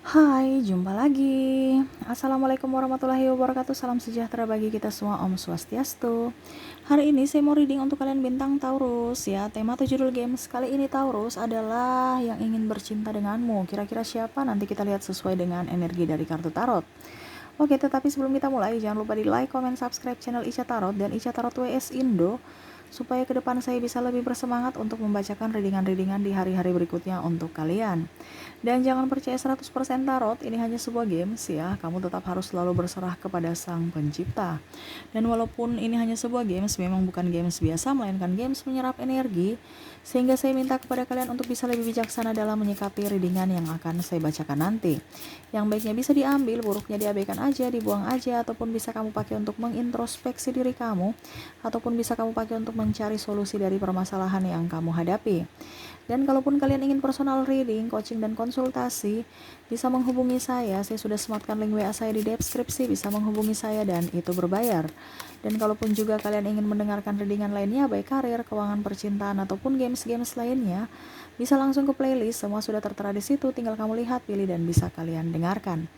Hai, jumpa lagi. Assalamualaikum warahmatullahi wabarakatuh. Salam sejahtera bagi kita semua. Om Swastiastu. Hari ini saya mau reading untuk kalian bintang Taurus ya. Tema atau judul games kali ini Taurus adalah yang ingin bercinta denganmu. Kira-kira siapa? Nanti kita lihat sesuai dengan energi dari kartu tarot. Oke, tetapi sebelum kita mulai, jangan lupa di like, comment, subscribe channel Ica Tarot dan Ica Tarot WS Indo supaya ke depan saya bisa lebih bersemangat untuk membacakan readingan-readingan di hari-hari berikutnya untuk kalian. Dan jangan percaya 100% tarot, ini hanya sebuah games ya. Kamu tetap harus selalu berserah kepada Sang Pencipta. Dan walaupun ini hanya sebuah games, memang bukan games biasa, melainkan games menyerap energi, sehingga saya minta kepada kalian untuk bisa lebih bijaksana dalam menyikapi readingan yang akan saya bacakan nanti. Yang baiknya bisa diambil, buruknya diabaikan aja, dibuang aja, ataupun bisa kamu pakai untuk mengintrospeksi diri kamu, ataupun bisa kamu pakai untuk mencari solusi dari permasalahan yang kamu hadapi. Dan kalaupun kalian ingin personal reading, coaching, dan konsultasi, bisa menghubungi saya. Saya sudah sematkan link WA saya di deskripsi, bisa menghubungi saya dan itu berbayar. Dan kalaupun juga kalian ingin mendengarkan readingan lainnya, baik karir, keuangan, percintaan, ataupun games-games lainnya, bisa langsung ke playlist, semua sudah tertera di situ, tinggal kamu lihat, pilih, dan bisa kalian dengarkan.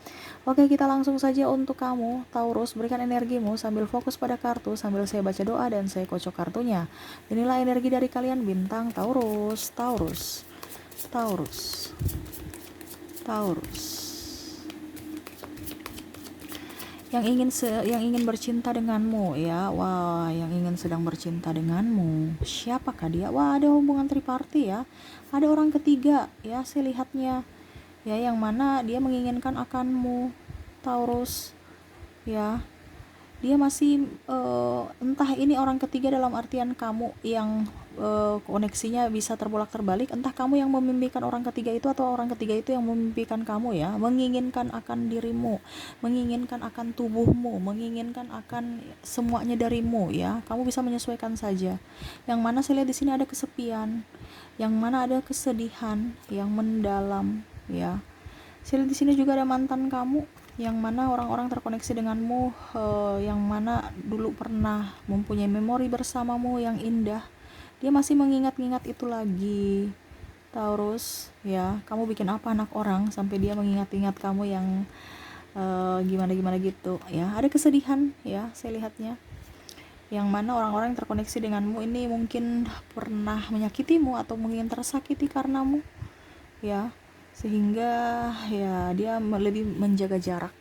Oke, kita langsung saja untuk kamu, Taurus, berikan energimu sambil fokus pada kartu, sambil saya baca doa dan saya kocok kartunya. Inilah energi dari kalian bintang Taurus, Taurus, Taurus, Taurus. Yang ingin bercinta denganmu ya. Wah, yang ingin sedang bercinta denganmu. Siapakah dia? Wah, ada hubungan triparti ya. Ada orang ketiga ya, saya lihatnya. Ya, yang mana dia menginginkan akanmu, Taurus. Ya, dia masih entah ini orang ketiga dalam artian kamu yang koneksinya bisa terbolak terbalik, entah kamu yang memimpikan orang ketiga itu atau orang ketiga itu yang memimpikan kamu ya, menginginkan akan dirimu, menginginkan akan tubuhmu, menginginkan akan semuanya darimu ya. Kamu bisa menyesuaikan saja. Yang mana saya lihat di sini ada kesepian, yang mana ada kesedihan yang mendalam ya. Saya lihat di sini juga ada mantan kamu, yang mana orang-orang terkoneksi denganmu, yang mana dulu pernah mempunyai memori bersamamu yang indah. Dia masih mengingat-ingat itu lagi, Taurus ya. Kamu bikin apa anak orang sampai dia mengingat-ingat kamu yang gimana-gimana gitu ya. Ada kesedihan ya, saya lihatnya. Yang mana orang-orang yang terkoneksi denganmu ini mungkin pernah menyakitimu atau mungkin tersakiti karenamu ya, sehingga ya dia lebih menjaga jarak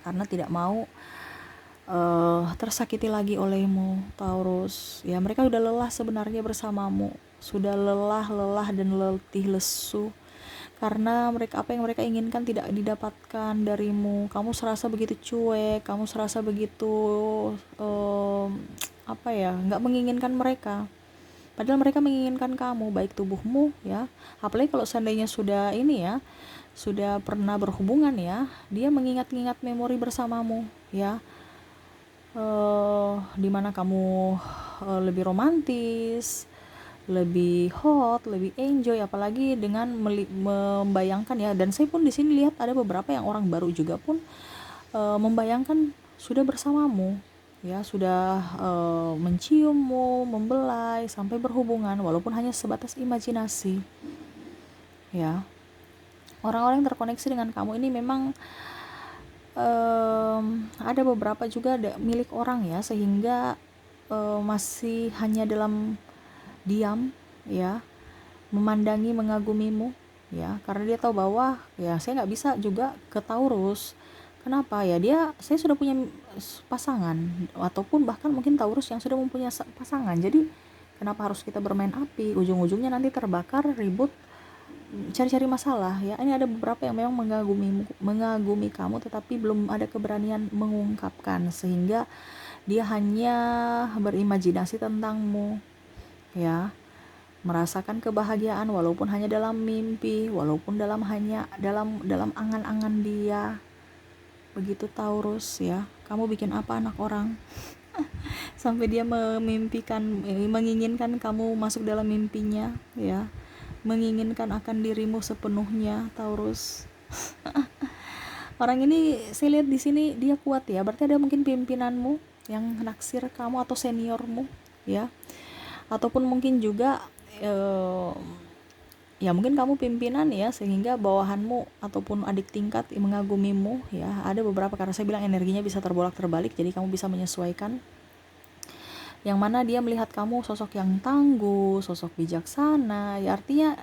karena tidak mau tersakiti lagi olehmu, Taurus ya. Mereka udah lelah sebenarnya bersamamu, sudah lelah dan letih lesu karena apa yang mereka inginkan tidak didapatkan darimu. Kamu serasa begitu cuek, kamu serasa begitu nggak menginginkan mereka, padahal mereka menginginkan kamu, baik tubuhmu ya. Apalagi kalau seandainya sudah ini ya, sudah pernah berhubungan ya, dia mengingat-ingat memori bersamamu ya. Dimana kamu lebih romantis, lebih hot, lebih enjoy, apalagi dengan membayangkan ya. Dan saya pun di sini lihat ada beberapa yang orang baru juga pun membayangkan sudah bersamamu ya, sudah menciummu, membelai, sampai berhubungan walaupun hanya sebatas imajinasi ya. Orang-orang yang terkoneksi dengan kamu ini memang ada beberapa juga milik orang ya, sehingga masih hanya dalam diam ya, memandangi, mengagumimu ya, karena dia tahu bahwa ya saya nggak bisa juga ke Taurus. Kenapa ya? Saya sudah punya pasangan, ataupun bahkan mungkin Taurus yang sudah mempunyai pasangan. Jadi kenapa harus kita bermain api? Ujung-ujungnya nanti terbakar, ribut, cari-cari masalah ya. Ini ada beberapa yang memang mengagumi kamu, tetapi belum ada keberanian mengungkapkan, sehingga dia hanya berimajinasi tentangmu ya, merasakan kebahagiaan walaupun hanya dalam mimpi, walaupun dalam angan-angan dia. Begitu Taurus ya. Kamu bikin apa anak orang sampai dia menginginkan kamu masuk dalam mimpinya ya, menginginkan akan dirimu sepenuhnya, Taurus. Orang ini saya lihat di sini dia kuat ya, berarti ada mungkin pimpinanmu yang naksir kamu atau seniormu ya, ataupun mungkin juga ya mungkin kamu pimpinan ya, sehingga bawahanmu ataupun adik tingkat mengagumimu ya. Ada beberapa, karena saya bilang energinya bisa terbolak-terbalik, jadi kamu bisa menyesuaikan. Yang mana dia melihat kamu sosok yang tangguh, sosok bijaksana, ya artinya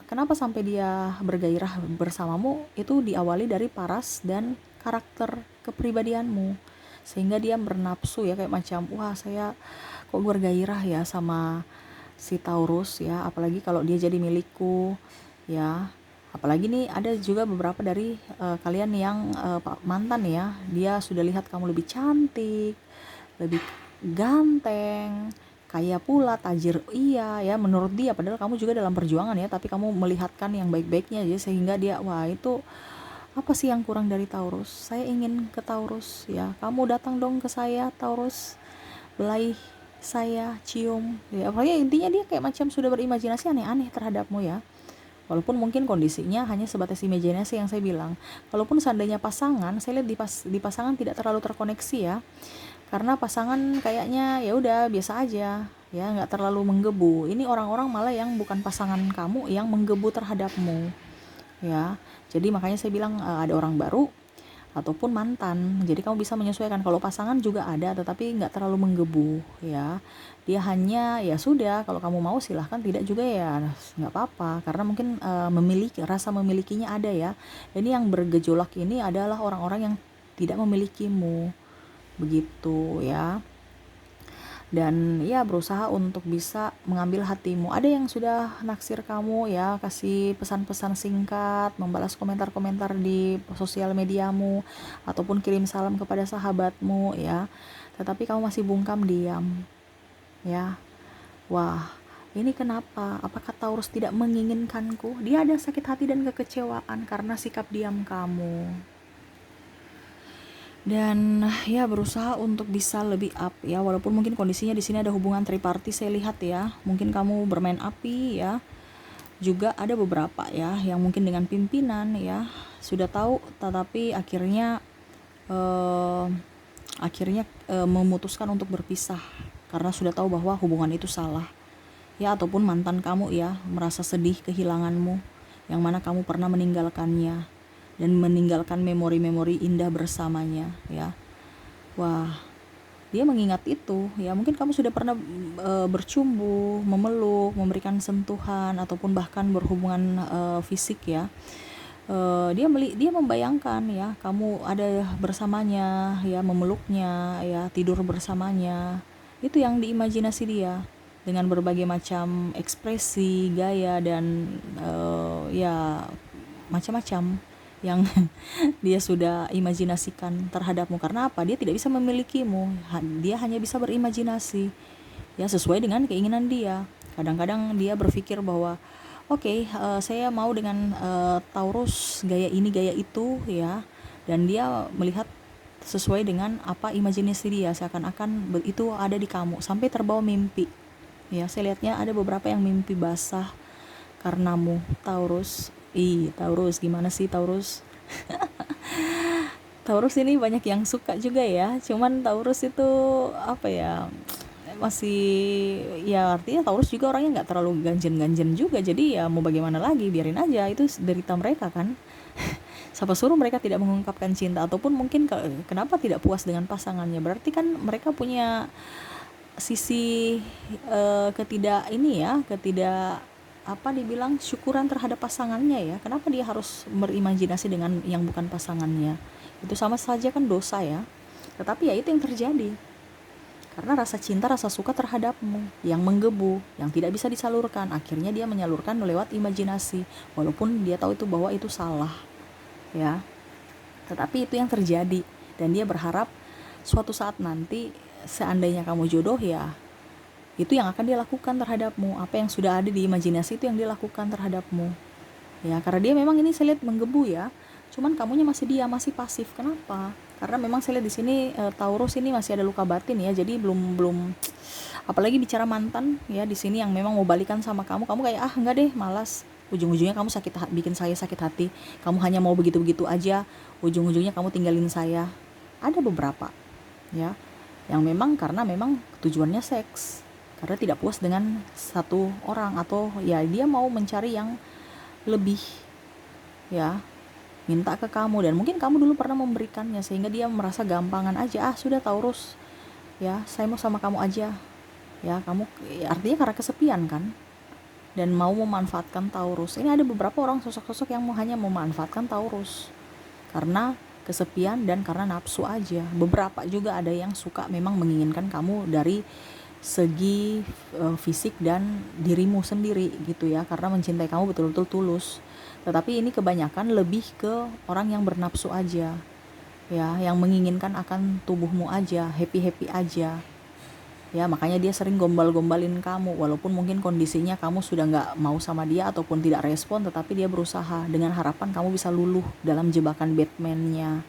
kenapa sampai dia bergairah bersamamu itu diawali dari paras dan karakter kepribadianmu, sehingga dia bernapsu ya, kayak macam wah saya kok bergairah ya sama si Taurus ya, apalagi kalau dia jadi milikku ya. Apalagi nih ada juga beberapa dari kalian yang mantan ya, dia sudah lihat kamu lebih cantik, lebih ganteng, kaya pula, tajir, iya ya menurut dia, padahal kamu juga dalam perjuangan ya, tapi kamu melihatkan yang baik-baiknya aja, sehingga dia wah itu apa sih yang kurang dari Taurus, saya ingin ke Taurus ya, kamu datang dong ke saya Taurus, belai saya, cium ya. Pokoknya intinya dia kayak macam sudah berimajinasi aneh-aneh terhadapmu ya. Walaupun mungkin kondisinya hanya sebatas imajinasi yang saya bilang. Kalaupun seandainya pasangan, saya lihat di pasangan tidak terlalu terkoneksi ya. Karena pasangan kayaknya ya udah biasa aja ya, nggak terlalu menggebu. Ini orang-orang malah yang bukan pasangan kamu yang menggebu terhadapmu ya. Jadi makanya saya bilang ada orang baru ataupun mantan, jadi kamu bisa menyesuaikan. Kalau pasangan juga ada, tetapi nggak terlalu menggebu ya, dia hanya ya sudah, kalau kamu mau silahkan, tidak juga ya nggak apa-apa, karena mungkin memiliki rasa memilikinya ada ya. Ini yang bergejolak ini adalah orang-orang yang tidak memilikimu begitu ya, dan ya berusaha untuk bisa mengambil hatimu. Ada yang sudah naksir kamu ya, kasih pesan-pesan singkat, membalas komentar-komentar di sosial mediamu, ataupun kirim salam kepada sahabatmu ya, tetapi kamu masih bungkam diam ya. Wah, ini kenapa? Apakah Taurus tidak menginginkanku? Dia ada sakit hati dan kekecewaan karena sikap diam kamu. Dan ya berusaha untuk bisa lebih up ya, walaupun mungkin kondisinya di sini ada hubungan triparty saya lihat ya. Mungkin kamu bermain api ya. Juga ada beberapa ya yang mungkin dengan pimpinan ya, sudah tahu tetapi akhirnya memutuskan untuk berpisah karena sudah tahu bahwa hubungan itu salah ya. Ataupun mantan kamu ya merasa sedih kehilanganmu, yang mana kamu pernah meninggalkannya dan meninggalkan memori-memori indah bersamanya ya. Wah, dia mengingat itu ya. Mungkin kamu sudah pernah bercumbu, memeluk, memberikan sentuhan, ataupun bahkan berhubungan fisik ya. Dia membayangkan ya kamu ada bersamanya ya, memeluknya ya, tidur bersamanya. Itu yang diimajinasi dia dengan berbagai macam ekspresi, gaya, dan ya macam-macam yang dia sudah imajinasikan terhadapmu. Karena apa? Dia tidak bisa memilikimu, dia hanya bisa berimajinasi ya, sesuai dengan keinginan dia. Kadang-kadang dia berpikir bahwa oke, saya mau dengan Taurus gaya ini gaya itu ya, dan dia melihat sesuai dengan apa imajinasi dia, seakan-akan itu ada di kamu, sampai terbawa mimpi ya. Saya lihatnya ada beberapa yang mimpi basah karenamu Taurus. Taurus gimana sih Taurus? Taurus ini banyak yang suka juga ya, cuman Taurus itu apa ya, masih ya, artinya Taurus juga orangnya nggak terlalu ganjen-ganjen juga, jadi ya mau bagaimana lagi, biarin aja, itu derita mereka kan. Siapa suruh mereka tidak mengungkapkan cinta, ataupun mungkin kenapa tidak puas dengan pasangannya, berarti kan mereka punya sisi ketidak apa dibilang syukuran terhadap pasangannya ya. Kenapa dia harus berimajinasi dengan yang bukan pasangannya? Itu sama saja kan dosa ya. Tetapi ya itu yang terjadi, karena rasa cinta, rasa suka terhadapmu yang menggebu, yang tidak bisa disalurkan, akhirnya dia menyalurkan lewat imajinasi, walaupun dia tahu itu bahwa itu salah ya. Tetapi itu yang terjadi, dan dia berharap suatu saat nanti seandainya kamu jodoh ya, itu yang akan dia lakukan terhadapmu. Apa yang sudah ada di imajinasi itu yang dia lakukan terhadapmu ya. Karena dia memang ini saya lihat menggebu ya, cuman kamunya masih diam, masih pasif. Kenapa? Karena memang saya lihat di sini Taurus ini masih ada luka batin ya. Jadi belum apalagi bicara mantan ya di sini yang memang mau balikan sama kamu kayak enggak deh, malas. Ujung-ujungnya kamu bikin saya sakit hati. Kamu hanya mau begitu-begitu aja, ujung-ujungnya kamu tinggalin saya. Ada beberapa ya yang memang karena memang tujuannya seks, karena tidak puas dengan satu orang, atau ya dia mau mencari yang lebih, ya, minta ke kamu, dan mungkin kamu dulu pernah memberikannya sehingga dia merasa gampangan aja, sudah Taurus, ya saya mau sama kamu aja, ya kamu, ya, artinya karena kesepian kan, dan mau memanfaatkan Taurus. Ini ada beberapa orang, sosok-sosok yang hanya memanfaatkan Taurus karena kesepian dan karena nafsu aja. Beberapa juga ada yang suka memang menginginkan kamu dari segi fisik dan dirimu sendiri gitu ya, karena mencintai kamu betul-betul tulus. Tetapi ini kebanyakan lebih ke orang yang bernafsu aja, ya, yang menginginkan akan tubuhmu aja, happy-happy aja. Ya, makanya dia sering gombal-gombalin kamu, walaupun mungkin kondisinya kamu sudah nggak mau sama dia ataupun tidak respon, tetapi dia berusaha dengan harapan kamu bisa luluh dalam jebakan Batman-nya.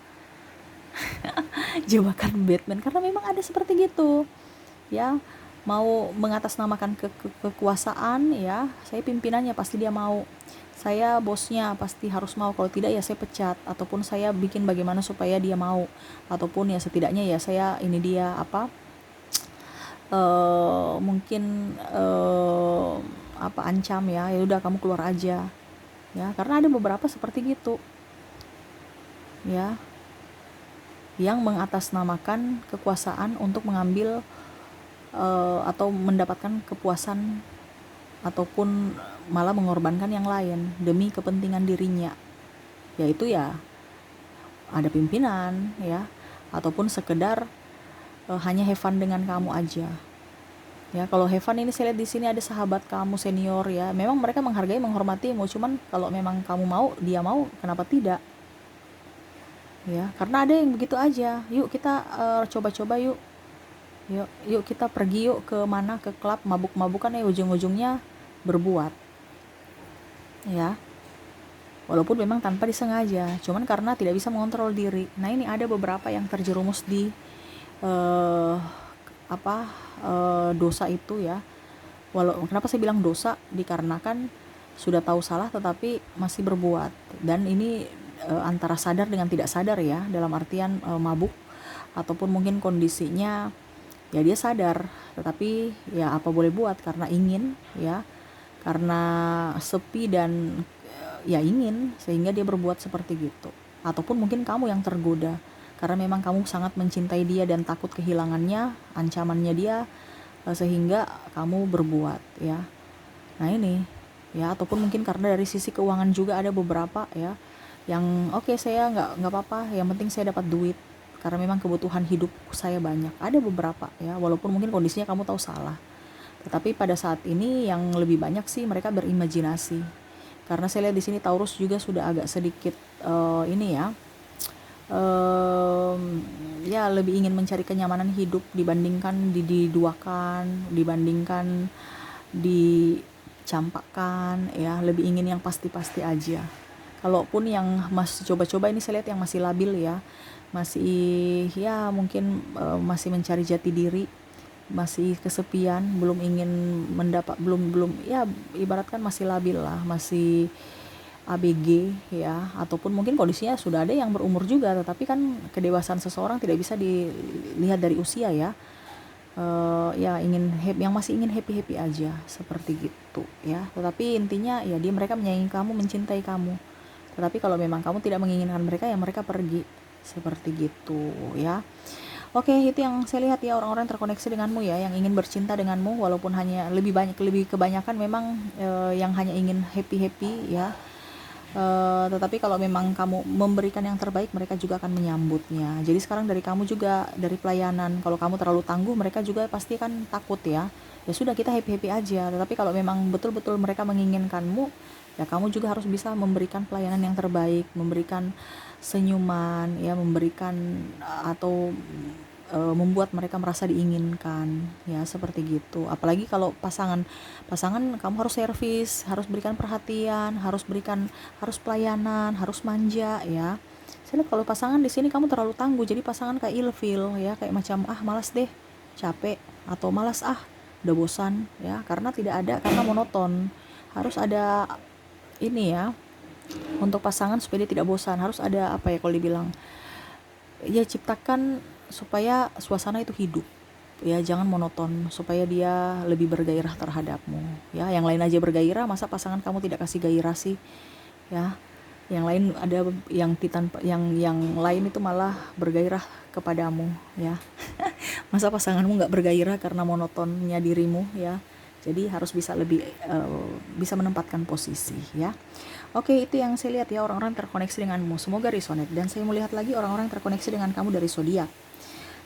Jebakan Batman, karena memang ada seperti gitu, ya, mau mengatasnamakan kekuasaan, ya, saya pimpinannya pasti dia mau, saya bosnya pasti harus mau, kalau tidak ya saya pecat, ataupun saya bikin bagaimana supaya dia mau, ataupun ya setidaknya ya saya ini dia apa, mungkin ancam, ya udah kamu keluar aja, ya, karena ada beberapa seperti gitu, ya, yang mengatasnamakan kekuasaan untuk mengambil atau mendapatkan kepuasan ataupun malah mengorbankan yang lain demi kepentingan dirinya, yaitu ya ada pimpinan, ya, ataupun sekedar hanya have fun dengan kamu aja. Ya, kalau have fun ini saya lihat di sini ada sahabat kamu senior, ya. Memang mereka menghargai, menghormatimu, cuman kalau memang kamu mau, dia mau, kenapa tidak? Ya, karena ada yang begitu aja. Yuk kita coba-coba yuk. Yuk kita pergi yuk ke mana, ke klub, mabuk-mabukan, ya ujung-ujungnya berbuat. Ya. Walaupun memang tanpa disengaja, cuman karena tidak bisa mengontrol diri. Nah, ini ada beberapa yang terjerumus di dosa itu, ya. Kenapa saya bilang dosa? Dikarenakan sudah tahu salah tetapi masih berbuat, dan ini antara sadar dengan tidak sadar, ya, dalam artian mabuk, ataupun mungkin kondisinya ya dia sadar tetapi ya apa boleh buat, karena ingin, ya, karena sepi dan ya ingin, sehingga dia berbuat seperti gitu. Ataupun mungkin kamu yang tergoda karena memang kamu sangat mencintai dia dan takut kehilangannya, ancamannya dia, sehingga kamu berbuat, ya. Nah ini, ya, ataupun mungkin karena dari sisi keuangan juga ada beberapa, ya, yang oke, saya nggak apa-apa, yang penting saya dapat duit karena memang kebutuhan hidup saya banyak. Ada beberapa, ya, walaupun mungkin kondisinya kamu tahu salah, tetapi pada saat ini yang lebih banyak sih mereka berimajinasi, karena saya lihat di sini Taurus juga sudah agak sedikit ini, ya, ya, lebih ingin mencari kenyamanan hidup dibandingkan diduakan, dibandingkan dicampakkan, ya, lebih ingin yang pasti-pasti aja. Kalaupun yang masih coba-coba ini saya lihat yang masih labil, ya, masih, ya, mungkin masih mencari jati diri, masih kesepian, belum ingin belum ya, ibaratkan masih labil lah, masih ABG, ya, ataupun mungkin kondisinya sudah ada yang berumur juga, tetapi kan kedewasaan seseorang tidak bisa dilihat dari usia, ya. Ya, yang masih ingin happy aja seperti gitu, ya. Tetapi intinya ya mereka menyayangi kamu, mencintai kamu. Tetapi kalau memang kamu tidak menginginkan mereka, ya mereka pergi seperti gitu, ya. Oke, itu yang saya lihat, ya, orang-orang yang terkoneksi denganmu, ya, yang ingin bercinta denganmu, walaupun hanya lebih kebanyakan memang yang hanya ingin happy, ya. Tetapi kalau memang kamu memberikan yang terbaik, mereka juga akan menyambutnya. Jadi sekarang dari kamu juga, dari pelayanan, kalau kamu terlalu tangguh, mereka juga pasti kan takut, ya. Ya sudah, kita happy aja. Tetapi kalau memang betul-betul mereka menginginkanmu, ya kamu juga harus bisa memberikan pelayanan yang terbaik, memberikan senyuman, ya, memberikan atau membuat mereka merasa diinginkan, ya, seperti gitu. Apalagi kalau pasangan kamu harus servis, harus berikan perhatian, harus pelayanan, harus manja, ya. Saya lihat kalau pasangan di sini kamu terlalu tangguh, jadi pasangan kayak ilfil, ya, kayak macam malas deh, capek, atau malas udah bosan, ya, karena karena monoton. Harus ada ini, ya, untuk pasangan supaya dia tidak bosan, harus ada apa ya kalau dibilang, ya, ciptakan supaya suasana itu hidup, ya, jangan monoton supaya dia lebih bergairah terhadapmu ya. Yang lain aja bergairah, masa pasangan kamu tidak kasih gairah sih ya. Yang lain ada yang yang lain itu malah bergairah kepadamu ya. Masa pasanganmu nggak bergairah karena monotonnya dirimu ya. Jadi harus bisa lebih bisa menempatkan posisi ya. Oke, itu yang saya lihat ya, orang-orang terkoneksi denganmu. Semoga resonate. Dan saya mau lihat lagi orang-orang terkoneksi dengan kamu dari zodiak.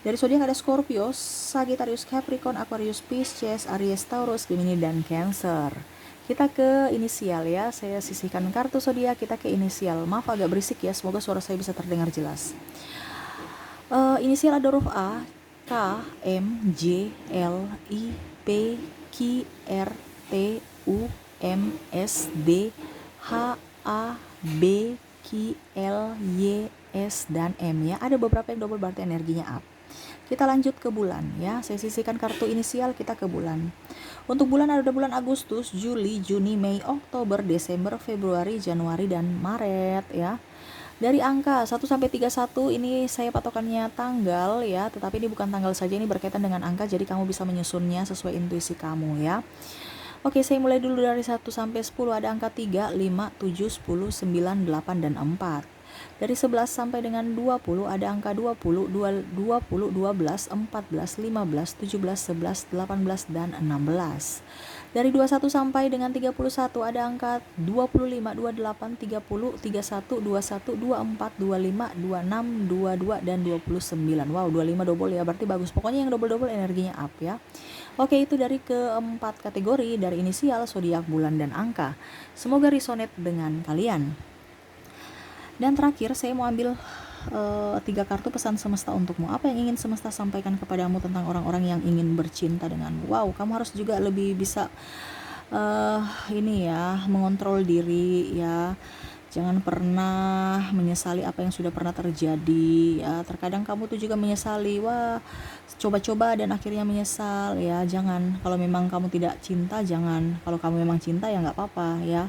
Dari zodiak ada Scorpio, Sagittarius, Capricorn, Aquarius, Pisces, Aries, Taurus, Gemini, dan Cancer. Kita ke inisial ya. Saya sisihkan kartu zodiak, kita ke inisial. Maaf agak berisik ya, semoga suara saya bisa terdengar jelas. Inisial ada huruf A, K, M, J, L, I, P, Q, R, T, U, M, S, D, H, A, B, Q, L, Y, S, dan M ya. Ada beberapa yang double berarti energinya up. Kita lanjut ke bulan ya. Saya sisihkan kartu inisial, kita ke bulan. Untuk bulan ada bulan Agustus, Juli, Juni, Mei, Oktober, Desember, Februari, Januari, dan Maret ya. Dari angka 1 sampai 31 ini saya patokannya tanggal ya, tetapi ini bukan tanggal saja, ini berkaitan dengan angka, jadi kamu bisa menyusunnya sesuai intuisi kamu ya. Oke, saya mulai dulu dari 1 sampai 10. Ada angka 3, 5, 7, 10, 9, 8, dan 4. Dari 11 sampai dengan 20 ada angka 20, 20, 12, 14, 15, 17, 11, 18, dan 16. Dari 21 sampai dengan 31 ada angka 25, 28, 30, 31, 21, 24, 25, 26, 22, dan 29. Wow, 25 double ya, berarti bagus. Pokoknya yang double-double energinya up ya. Oke, itu dari keempat kategori dari inisial, zodiak, bulan, dan angka. Semoga resonate dengan kalian. Dan terakhir saya mau ambil 3 kartu pesan semesta untukmu. Apa yang ingin semesta sampaikan kepadamu tentang orang-orang yang ingin bercinta denganmu? Wow, kamu harus juga lebih bisa ini ya, mengontrol diri ya. Jangan pernah menyesali apa yang sudah pernah terjadi ya. Terkadang kamu tuh juga menyesali, wah coba-coba dan akhirnya menyesal ya. Jangan, kalau memang kamu tidak cinta jangan. Kalau kamu memang cinta ya nggak apa-apa ya.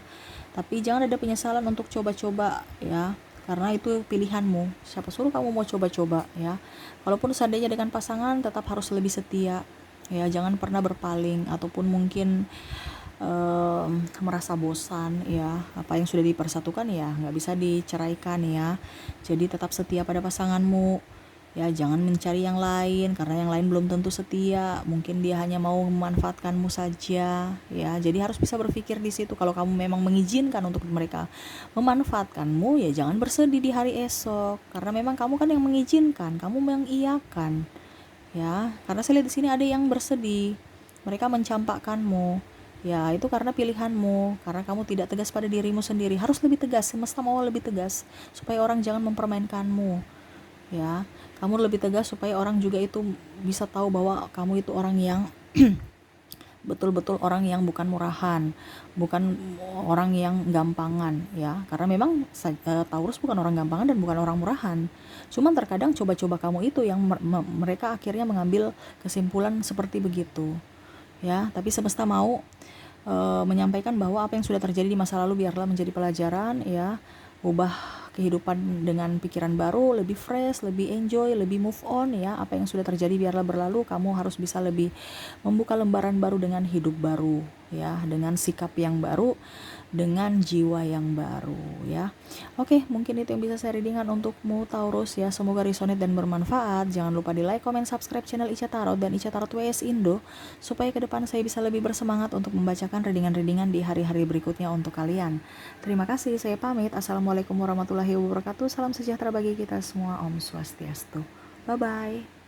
Tapi jangan ada penyesalan untuk coba-coba ya, karena itu pilihanmu. Siapa suruh kamu mau coba-coba ya. Kalaupun seandainya dengan pasangan, tetap harus lebih setia ya. Jangan pernah berpaling ataupun mungkin merasa bosan ya. Apa yang sudah dipersatukan ya nggak bisa diceraikan ya. Jadi tetap setia pada pasanganmu ya. Jangan mencari yang lain, karena yang lain belum tentu setia. Mungkin dia hanya mau memanfaatkanmu saja ya. Jadi harus bisa berpikir di situ. Kalau kamu memang mengizinkan untuk mereka memanfaatkanmu, ya jangan bersedih di hari esok, karena memang kamu kan yang mengizinkan, kamu mengiyakan ya. Karena saya lihat di sini ada yang bersedih, mereka mencampakkanmu ya. Itu karena pilihanmu, karena kamu tidak tegas pada dirimu sendiri. Harus lebih tegas, semesta mau lebih tegas supaya orang jangan mempermainkanmu ya. Kamu lebih tegas supaya orang juga itu bisa tahu bahwa kamu itu orang yang betul-betul orang yang bukan murahan, bukan orang yang gampangan ya. Karena memang Taurus bukan orang gampangan dan bukan orang murahan. Cuman terkadang coba-coba kamu itu yang mereka akhirnya mengambil kesimpulan seperti begitu ya. Tapi semesta mau menyampaikan bahwa apa yang sudah terjadi di masa lalu biarlah menjadi pelajaran ya. Ubah kehidupan dengan pikiran baru, lebih fresh, lebih enjoy, lebih move on ya. Apa yang sudah terjadi biarlah berlalu. Kamu harus bisa lebih membuka lembaran baru dengan hidup baru ya, dengan sikap yang baru, dengan jiwa yang baru ya. Oke, mungkin itu yang bisa saya readingan untukmu Taurus ya. Semoga resonate dan bermanfaat. Jangan lupa di like, comment, subscribe channel Ica Tarot dan Ica Tarot WS Indo, supaya ke depan saya bisa lebih bersemangat untuk membacakan readingan-readingan di hari-hari berikutnya untuk kalian. Terima kasih, saya pamit. Assalamualaikum warahmatullahi wabarakatuh. Salam sejahtera bagi kita semua. Om Swastiastu. Bye-bye.